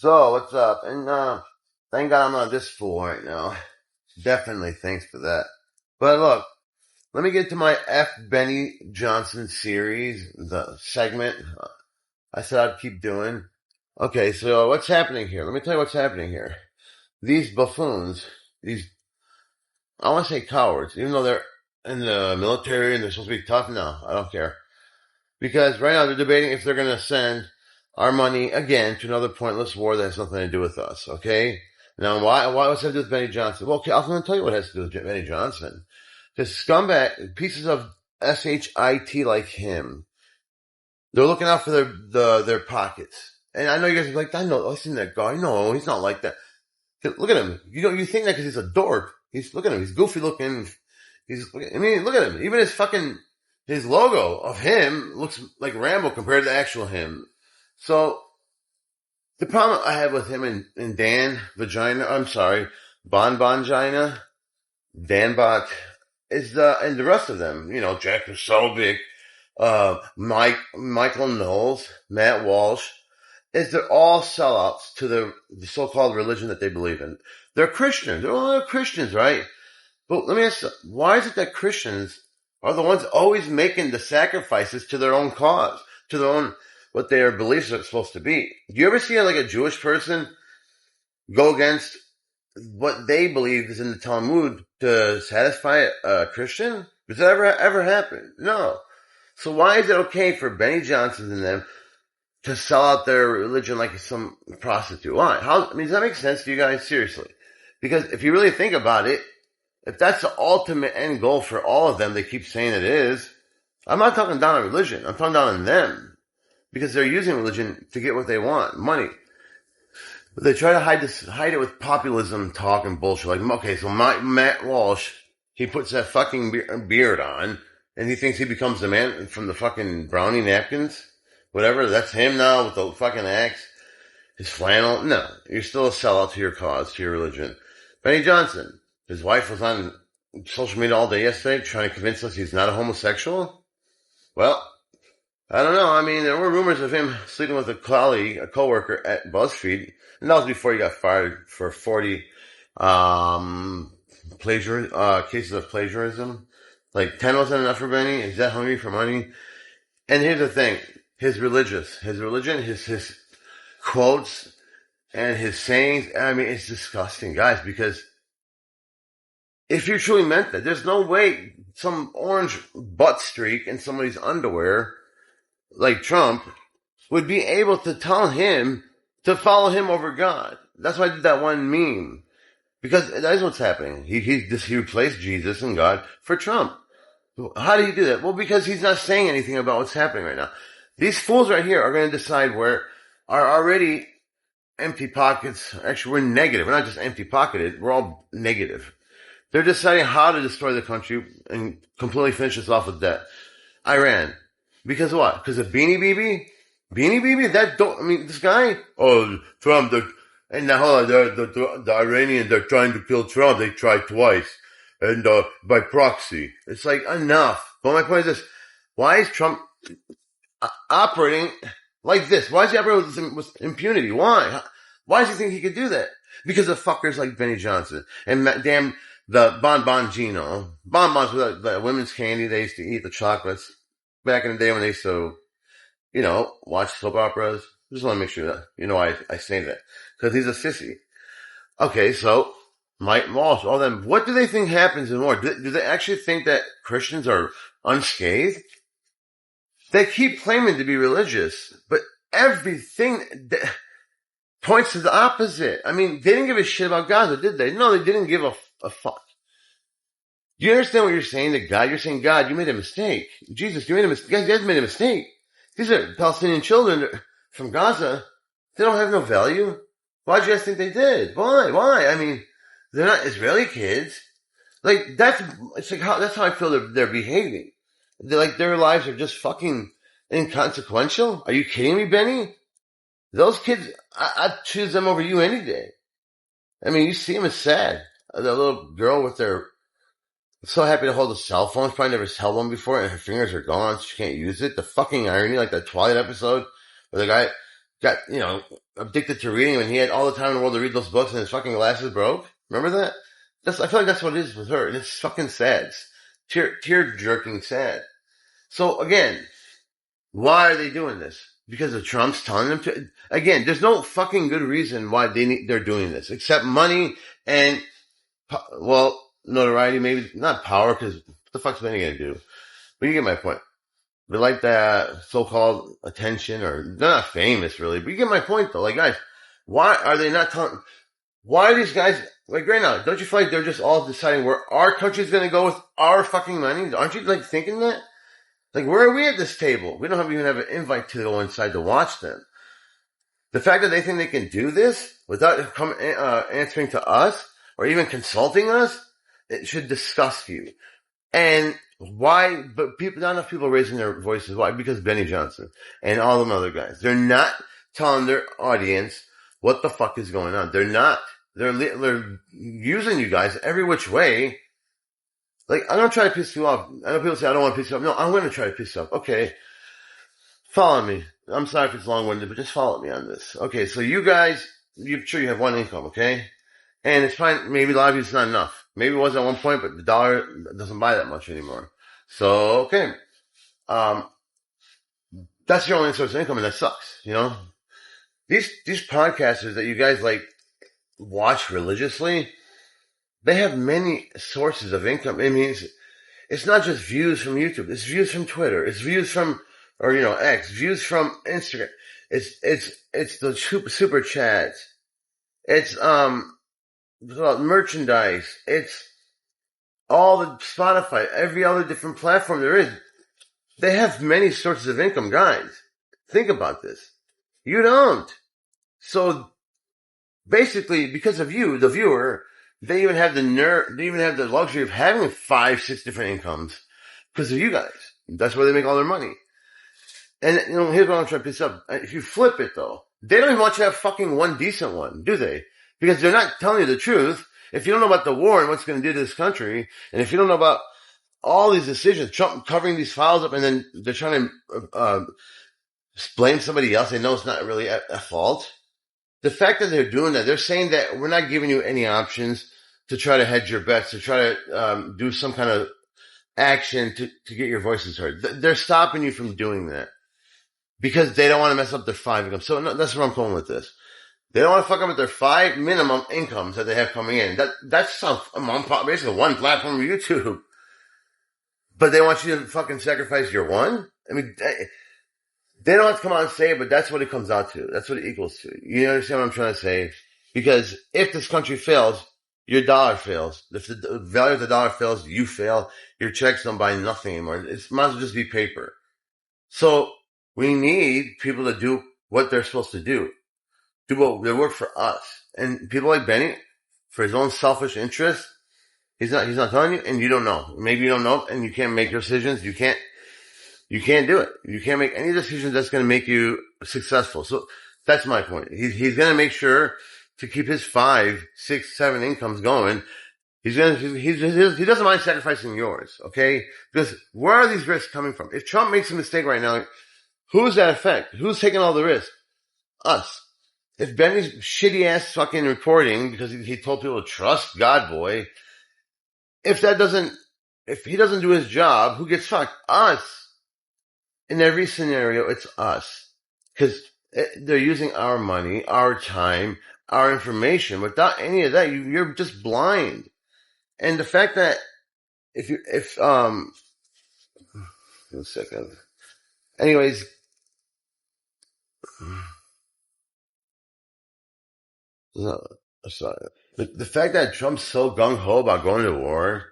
So, what's up? And, thank God I'm not this fool right now. Definitely thanks for that. But look, let me get to my F. Benny Johnson series, the segment I said I'd keep doing. Okay, so what's happening here? Let me tell you what's happening here. These buffoons, I want to say cowards, even though they're in the military and they're supposed to be tough, no, I don't care. Because right now they're debating if they're going to send our money again to another pointless war that has nothing to do with us, okay? Now, what's that to do with Benny Johnson? Well, okay, I was going to tell you what has to do with Benny Johnson. Because scumbag, pieces of shit like him, they're looking out for their pockets. And I know you guys are like, I know, I've seen that guy. No, he's not like that. Look at him. You think that because he's a dork. Look at him. He's goofy looking. Look at him. Even his logo of him looks like Rambo compared to the actual him. So, the problem I have with him and Dan Bonbongina, Dan Bot, and the rest of them, Jack Posobiec, Michael Knowles, Matt Walsh, is they're all sellouts to the so-called religion that they believe in. They're Christians. They're all Christians, right? But let me ask you, why is it that Christians are the ones always making the sacrifices to their own cause, to their own, what their beliefs are supposed to be? Do you ever see like a Jewish person go against what they believe is in the Talmud to satisfy a Christian? Does that ever happen? No. So why is it okay for Benny Johnson and them to sell out their religion like some prostitute? Why? Does that make sense to you guys? Seriously. Because if you really think about it, if that's the ultimate end goal for all of them, they keep saying it is, I'm not talking down on religion. I'm talking down on them. Because they're using religion to get what they want, money. But they try to hide it with populism talk and bullshit. Like, okay, so Matt Walsh, he puts that fucking beard on, and he thinks he becomes the man from the fucking brownie napkins. Whatever, that's him now with the fucking axe. His flannel. No, you're still a sellout to your cause, to your religion. Benny Johnson, his wife was on social media all day yesterday trying to convince us he's not a homosexual. Well, I don't know. There were rumors of him sleeping with a coworker at BuzzFeed, and that was before he got fired for 40 cases of plagiarism. Like 10 wasn't enough for Benny. He's that hungry for money. And here's the thing: his religion, his quotes, and his sayings. It's disgusting, guys. Because if you truly meant that, there's no way some orange butt streak in somebody's underwear, like Trump, would be able to tell him to follow him over God. That's why I did that one meme. Because that is what's happening. He replaced Jesus and God for Trump. How do you do that? Well, because he's not saying anything about what's happening right now. These fools right here are going to decide where our already empty pockets. Actually, we're negative. We're not just empty pocketed. We're all negative. They're deciding how to destroy the country and completely finish us off with debt. Iran. Because what? Because of Beanie Baby? Beanie Baby? This guy? Oh, Trump, and now hold on, the Iranians, they're trying to kill Trump. They tried twice. And, by proxy. It's like, enough. But my point is this. Why is Trump operating like this? Why is he operating with impunity? Why? Why does he think he could do that? Because of fuckers like Benny Johnson. And the Bonbongino. Bonbons were the women's candy. They used to eat the chocolates back in the day when they used to, watch soap operas. Just want to make sure that, I say that. Because he's a sissy. Okay, so Mike Walsh, all them, what do they think happens in war? Do they actually think that Christians are unscathed? They keep claiming to be religious, but everything points to the opposite. They didn't give a shit about Gaza, did they? No, they didn't give a fuck. Do you understand what you're saying to God? You're saying, God, you made a mistake. Jesus, you made a mistake. You guys made a mistake. These are Palestinian children from Gaza. They don't have no value. Why do you guys think they did? Why? They're not Israeli kids. That's how I feel they're behaving. Their lives are just fucking inconsequential. Are you kidding me, Benny? Those kids, I'd choose them over you any day. You see them as sad. The little girl with their, so happy to hold a cell phone. She's probably never held one before and her fingers are gone so she can't use it. The fucking irony, like that Twilight episode where the guy got, addicted to reading when he had all the time in the world to read those books and his fucking glasses broke. Remember that? I feel like that's what it is with her. And it's fucking sad. It's tear jerking sad. So again, why are they doing this? Because of Trump's telling them to. Again, there's no fucking good reason why they're doing this except money and, well, notoriety, maybe not power, because what the fuck's Benny gonna do? But you get my point. They like that so-called attention, or they're not famous really, but you get my point though. Like, guys, why are they not telling? Why are these guys, like right now, don't you feel like they're just all deciding where our country's gonna go with our fucking money? Aren't you like thinking that? Like, where are we at this table? We don't even have an invite to go inside to watch them. The fact that they think they can do this without answering to us or even consulting us, it should disgust you. And why? But not enough people are raising their voices. Why? Because Benny Johnson and all them other guys, they're not telling their audience what the fuck is going on. They're not. They're using you guys every which way. Like, I'm going to try to piss you off. I know people say I don't want to piss you off. No, I'm going to try to piss you off. Okay. Follow me. I'm sorry if it's long-winded, but just follow me on this. Okay, so you guys, you're sure you have one income, okay? And it's fine. Maybe a lot of you it's not enough. Maybe it was at one point, but the dollar doesn't buy that much anymore. So, okay. That's your only source of income, and that sucks, These podcasters that you guys, like, watch religiously, they have many sources of income. I mean, it's not just views from YouTube. It's views from Twitter. It's views from, X. Views from Instagram. It's the super chats. It's, merchandise. It's all the Spotify, every other different platform there is. They have many sources of income, guys. Think about this. You don't. So basically, because of you, the viewer, they even have the luxury of having 5, 6 different incomes because of you guys. That's where they make all their money. And, here's what I'm trying to piss up. If you flip it though, they don't even want you to have fucking one decent one, do they? Because they're not telling you the truth. If you don't know about the war and what's going to do to this country, and if you don't know about all these decisions, Trump covering these files up, and then they're trying to blame somebody else, they know it's not really at fault. The fact that they're doing that, they're saying that we're not giving you any options to try to hedge your bets, to try to do some kind of action to get your voices heard. They're stopping you from doing that because they don't want to mess up their 5 incomes. So that's where I'm going with this. They don't want to fuck up with their 5 minimum incomes that they have coming in. That's basically one platform of YouTube. But they want you to fucking sacrifice your one? I mean, they don't have to come out and say it, but that's what it comes out to. That's what it equals to. You understand what I'm trying to say? Because if this country fails, your dollar fails. If the value of the dollar fails, you fail. Your checks don't buy nothing anymore. It might as well just be paper. So we need people to do what they're supposed to do. Do what they work for us. And people like Benny, for his own selfish interest, he's not telling you, and you don't know. Maybe you don't know, and you can't make decisions. You can't do it. You can't make any decisions that's going to make you successful. So that's my point. He's going to make sure to keep his 5, 6, 7 incomes going. He doesn't mind sacrificing yours, okay? Because where are these risks coming from? If Trump makes a mistake right now, who's that affect? Who's taking all the risk? Us. If Benny's shitty ass fucking reporting because he told people to trust God boy, if he doesn't do his job, who gets fucked? Us. In every scenario, it's us. Because they're using our money, our time, our information. Without any of that, you're just blind. And the fact that give me a second. Anyways, no, sorry. The fact that Trump's so gung-ho about going to war,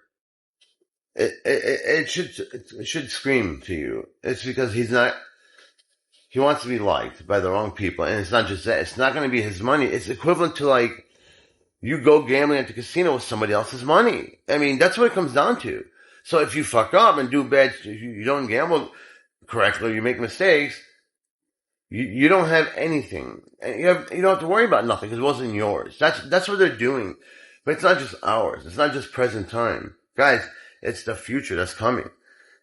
it should scream to you. It's because he wants to be liked by the wrong people. And it's not just that. It's not going to be his money. It's equivalent to like, you go gambling at the casino with somebody else's money. I mean, that's what it comes down to. So if you fuck up and do bad, you don't gamble correctly, you make mistakes, you don't have anything. And you don't have to worry about nothing because it wasn't yours. That's what they're doing. But it's not just ours. It's not just present time. Guys, it's the future that's coming.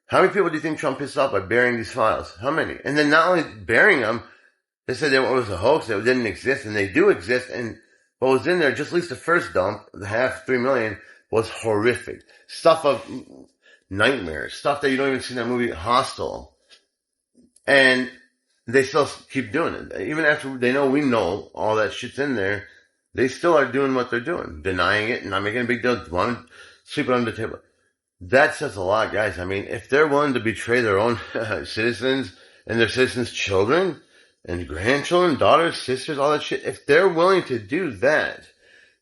How many people do you think Trump pissed off by burying these files? How many? And then not only burying them, They said it was a hoax, it didn't exist, and they do exist, and what was in there, just at least the first dump, the half, 3 million, was horrific. Stuff of nightmares, stuff that you don't even see in that movie, Hostel. And they still keep doing it. Even after they know we know all that shit's in there, they still are doing what they're doing, denying it and not making a big deal, want to sweep it under the table. That says a lot, guys. I mean, if they're willing to betray their own citizens and their citizens' children and grandchildren, daughters, sisters, all that shit, if they're willing to do that,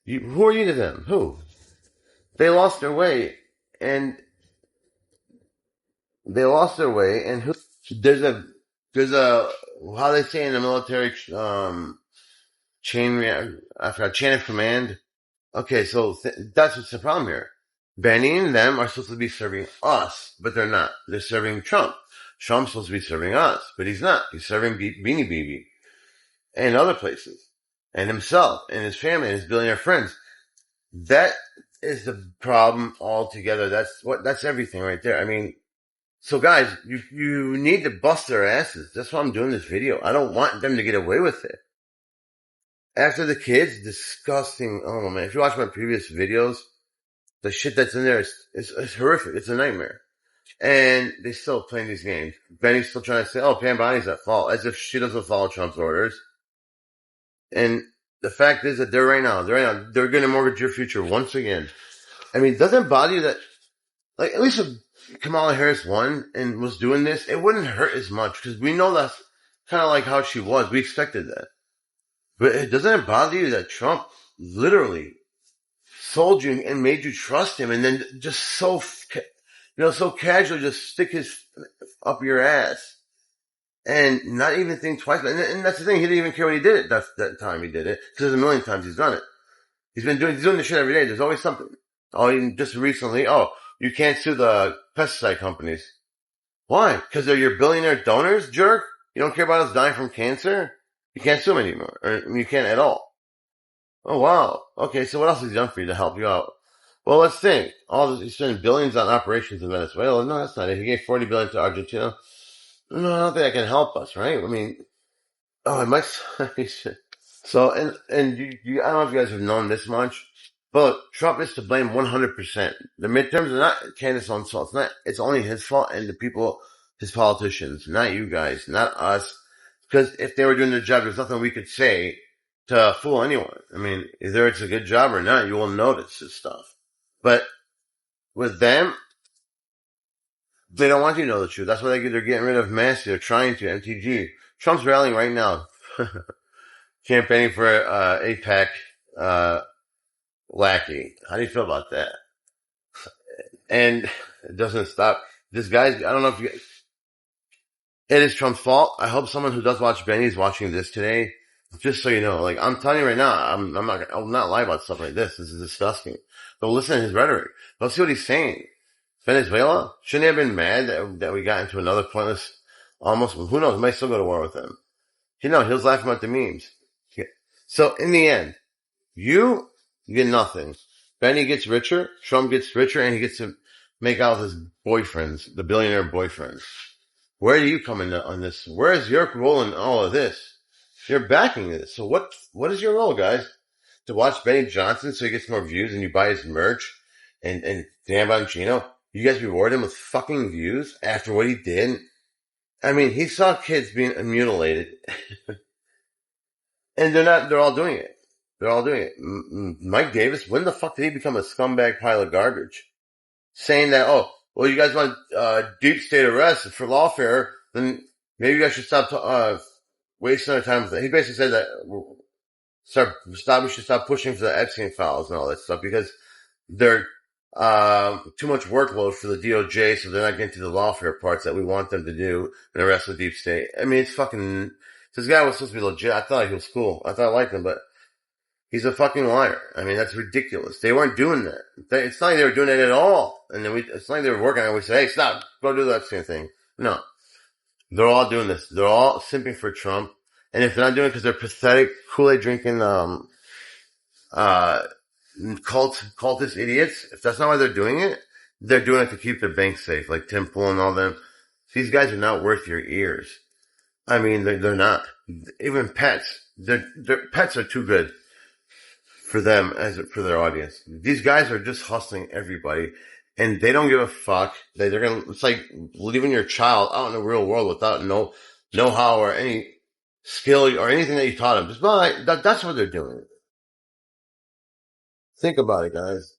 who are you to them? Who? They lost their way, and who? There's a how they say in the military chain of command. Okay, so that's what's the problem here. Benny and them are supposed to be serving us, but they're not. They're serving Trump. Trump's supposed to be serving us, but he's not. He's serving Beanie Baby and other places, and himself and his family and his billionaire friends. That is the problem altogether. That's everything right there. I mean, so guys, you need to bust their asses. That's why I'm doing this video. I don't want them to get away with it. After the kids, disgusting. Oh man, if you watch my previous videos, the shit that's in there is horrific. It's a nightmare. And they still playing these games. Benny's still trying to say, oh, Pam Bonnie's at fault, as if she doesn't follow Trump's orders. And the fact is that they're going to mortgage your future once again. I mean, doesn't it bother you that, like, at least if Kamala Harris won and was doing this, it wouldn't hurt as much, because we know that's kind of like how she was. We expected that. But doesn't it bother you that Trump literally sold you and made you trust him, and then just so casually just stick his up your ass and not even think twice? And that's the thing. He didn't even care when he did it. That time he did it, because there's a million times he's done it. He's doing this shit every day. There's always something. Oh, even just recently, you can't sue the pesticide companies. Why? Because they're your billionaire donors, jerk? You don't care about us dying from cancer? You can't sue them anymore. Or you can't at all. Oh, wow. Okay, so what else has he done for you to help you out? Well, let's think. He's spending billions on operations in Venezuela. No, that's not it. He gave $40 billion to Argentina. No, I don't think that can help us, right? I mean, it might. So, and you, I don't know if you guys have known this much, but Trump is to blame 100%. The midterms are not Candace's own fault. It's only his fault and the people, his politicians, not you guys, not us. Because if they were doing their job, there's nothing we could say to fool anyone. I mean, either it's a good job or not, you will notice this stuff. But with them, they don't want you to know the truth. That's why they're getting rid of Massey. They're trying to. MTG. Trump's rallying right now. Campaigning for APAC lackey. How do you feel about that? And it doesn't stop. This guy's, I don't know if you, it is Trump's fault. I hope someone who does watch Benny is watching this today. Just so you know, like, I'm telling you right now, I'll not lie about stuff like this. This is disgusting. But listen to his rhetoric. Let's see what he's saying. Venezuela? Shouldn't he have been mad that we got into another pointless, almost, who knows, we might still go to war with him. He was laughing about the memes. Yeah. So in the end, you get nothing. Benny gets richer, Trump gets richer, and he gets to make out with his boyfriends, the billionaire boyfriends. Where do you come in on this? Where is your role in all of this? You're backing this. So what is your role, guys? To watch Benny Johnson so he gets more views and you buy his merch and Dan Bongino? You guys reward him with fucking views after what he did? I mean, he saw kids being mutilated. And they're all doing it. They're all doing it. Mike Davis, when the fuck did he become a scumbag pile of garbage? Saying that, you guys want deep state arrest for lawfare, then maybe you guys should stop wasting our time with it. He basically said that we should stop pushing for the Epstein files and all that stuff, because they're too much workload for the DOJ, so they're not getting to the lawfare parts that we want them to do and the rest of the deep state. I mean, it's fucking, this guy was supposed to be legit. I thought he was cool. I thought I liked him, but he's a fucking liar. I mean, that's ridiculous. They weren't doing that. It's not like they were doing it at all. And then it's not like they were working on it. We said, hey, stop, go do that same thing. No. They're all doing this. They're all simping for Trump. And if they're not doing it because they're pathetic, Kool-Aid drinking, cultist idiots, if that's not why they're doing it, they're doing it to keep their bank safe, like Tim Pool and all them. These guys are not worth your ears. I mean, they're not. Even pets, their pets are too good for them for their audience. These guys are just hustling everybody, and they don't give a fuck. They're gonna. It's like leaving your child out in the real world without no know-how or any skill or anything that you taught them. Just that's what they're doing. Think about it, guys.